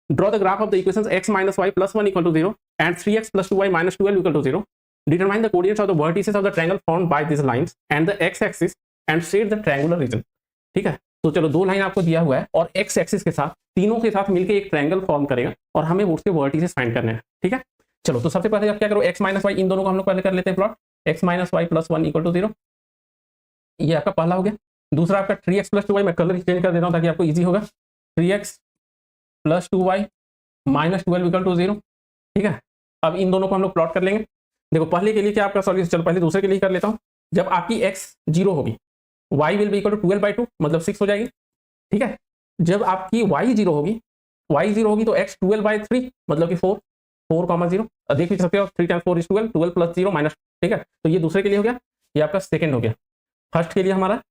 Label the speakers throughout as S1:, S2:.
S1: Draw the graph of the equations x minus y plus 1 equal to 0 and 3x plus 2y minus 12 equal to 0. Determine the coordinates of the vertices of the triangle formed by these lines and the x axis and shade the triangular region. ठीक है, तो चलो दो line आपको दिया हुआ है और x एक्सिस के साथ तीनों के साथ मिलकर एक ट्रायंगल फॉर्म करेगा और हमें उसके वर्टिसेस फाइंड करने हैं। ठीक है, चलो तो सबसे पहले आप क्या करो, x माइनस वाई इन दोनों को हम लोग पहले कर लेते हैं plot. x minus y plus 1 equal to 0, ये आपका पहला हो गया। दूसरा आपका 3x प्लस 2y, मैं कलर चेंज कर देता हूँ ताकि आपको ईजी होगा। 3x plus 2y minus 12 equal to 0। ठीक है, अब इन दोनों को हम लोग प्लॉट कर लेंगे। देखो पहले के लिए क्या आपका सॉल्यूशन, चलो पहले दूसरे के लिए कर लेता हूँ। जब आपकी x 0 होगी, y will be equal to 12/2 मतलब 6 हो जाएगी। ठीक है, जब आपकी y 0 होगी, तो x 12/3 मतलब कि 4,0 देख भी सकते हो, 3 टाइम्स 4 इज 12, 12 प्लस 0 माइनस। ठीक है, तो ये दूसरे के लिए हो गया, ये आपका सेकंड हो गया। फर्स्ट के लिए हमारा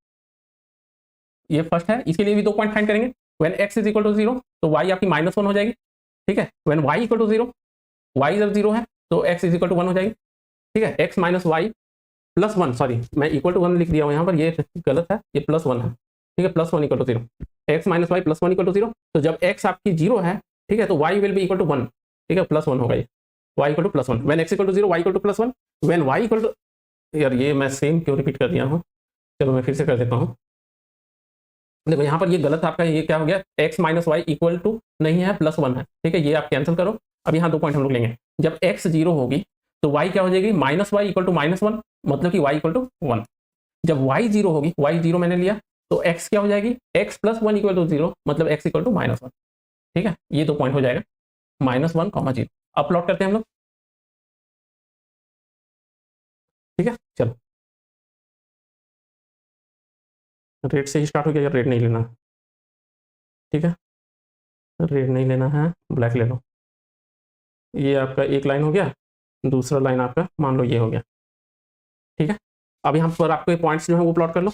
S1: ये फर्स्ट है, इसके लिए भी 2 पॉइंट फाइंड करेंगे। When x is equal to 0 तो y आपकी -1 हो जाएगी। ठीक है, when y equal to 0, y जब 0 है तो x इज इक्वल टू 1 हो जाएगी। ठीक है, x minus y plus 1, sorry मैं इक्वल टू 1 लिख दिया हूँ यहाँ पर, ये गलत है, ये प्लस 1 है। ठीक है, plus 1 equal to 0, x minus y plus 1 equal to 0। तो जब x आपकी 0 है, ठीक है, तो y will be equal to 1। ठीक है, प्लस 1 होगा ये, y equal to plus 1। When x equal to 0, y equal to plus 1। When y equal to, यार ये मैं सेम क्यों रिपीट कर दिया हूँ, चलो मैं फिर से कर देता हूँ। देखो यहाँ पर ये गलत आपका, ये क्या हो गया, x minus y equal to नहीं है, प्लस 1 है। ठीक है, ये आप कैंसिल करो। अब यहाँ 2 पॉइंट हम लोग लेंगे। जब x 0 होगी तो y क्या हो जाएगी, माइनस वाई इक्वल टू -1 मतलब कि y इक्वल टू 1। जब y 0 होगी, y 0 मैंने लिया तो x क्या हो जाएगी, x प्लस 1 इक्वल टू 0 मतलब x इक्वल टू -1। ठीक है, ये 2 पॉइंट हो जाएगा, -1, -0। अब प्लॉट करते हैं हम लोग। ठीक है, चलो रेड से ही स्टार्ट हो गया, रेड नहीं लेना। ठीक है, रेड नहीं लेना है, ब्लैक ले लो। ये आपका एक लाइन हो गया, दूसरा लाइन आपका मान लो ये हो गया। ठीक है, अब यहाँ पर आपके पॉइंट्स जो है वो प्लॉट कर लो।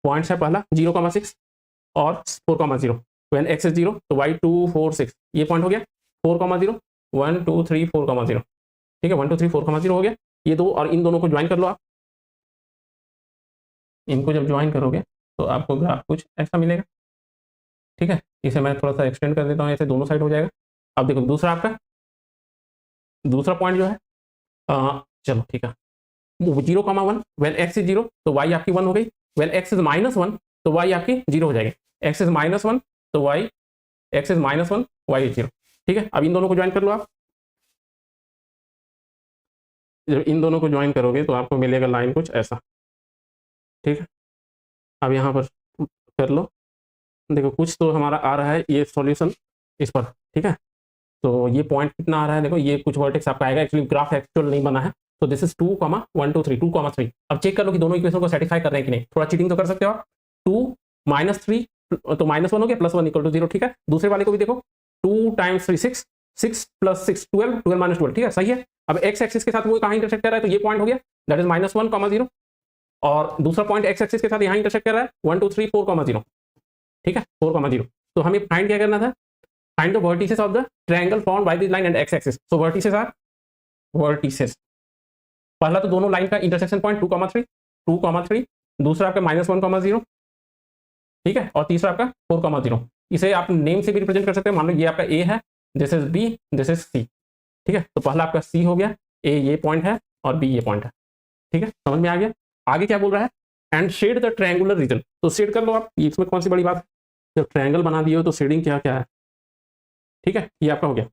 S1: पॉइंट्स है पहला 0,6 और 4,0। व्हेन x इज 0 तो y 2 4 6, ये पॉइंट हो गया। 4,0 1 2 3 4,0। ठीक है, 1 2 3 4,0 हो गया ये दो, और इन दोनों को ज्वाइन कर लो आप। इनको जब ज्वाइन करोगे तो आपको ग्राफ कुछ ऐसा मिलेगा। ठीक है, इसे मैं थोड़ा सा एक्सटेंड कर देता हूँ, ऐसे दोनों साइड हो जाएगा। अब देखो दूसरा आपका दूसरा पॉइंट जो है, चलो ठीक है, 0,1। व्हेन x इज 0 तो y आपकी 1 हो गई। व्हेन x इज -1 तो y आपकी 0 हो जाएगी। x इज -1 तो y, x is -1 y is 0। ठीक है, अब इन दोनों को ज्वाइन कर लो आप। जब इन दोनों को ज्वाइन करोगे तो आपको मिलेगा लाइन कुछ ऐसा। ठीक है, अब यहाँ पर कर लो। देखो कुछ तो हमारा आ रहा है ये सॉल्यूशन इस पर। ठीक है, तो ये पॉइंट कितना आ रहा है, देखो ये कुछ वर्टेक्स आपका आएगा। एक्चुअली ग्राफ एक्चुअल नहीं बना है, तो दिस इज 2, 1 2 3, 2,3। अब चेक कर लो कि दोनों इक्वेशन को सेटिस्फाई कर रहे हैं कि नहीं। थोड़ा चीटिंग तो कर सकते हो आप। 2 -3 तो -1 हो गया, +1 इक्वल टू 0। ठीक है, दूसरे वाले को भी देखो, 2 टाइम्स 3 6, 6 प्लस 6 12, 12 माइनस 12। ठीक है, सही है। अब एक्स एक्सिस के साथ वो कहाँ इंटरसेक्ट कर रहा है, तो ये पॉइंट हो गया, दैट इज -1, 0। और दूसरा पॉइंट एक्स एक्सिस के साथ यहाँ इंटरसेक्ट कर रहा है, 1 2 3 4, 0। ठीक है, 4, 0। तो हमें फाइंड क्या करना था, find the vertices of the triangle formed by this line and x axis. So vertices are vertices. पहला तो दोनों लाइन का इंटरसेक्शन पॉइंट 2,3, दूसरा आपका -1, 0। ठीक है, और तीसरा आपका 4,0। इसे आप नेम से भी रिप्रेजेंट कर सकते हैं। मान लो ये आपका a है, this is b, this is c। ठीक है, तो पहला आपका c हो गया, a ये पॉइंट है और b ये पॉइंट है। ठीक है, समझ में आ गया। आगे क्या बोल रहा है, and shade the triangular region. तो शेड कर लो आप, इसमें कौन सी बड़ी बात है, जब ट्रायंगल बना दिए हो तो शेडिंग क्या क्या है। ठीक है, ये आपका हो गया।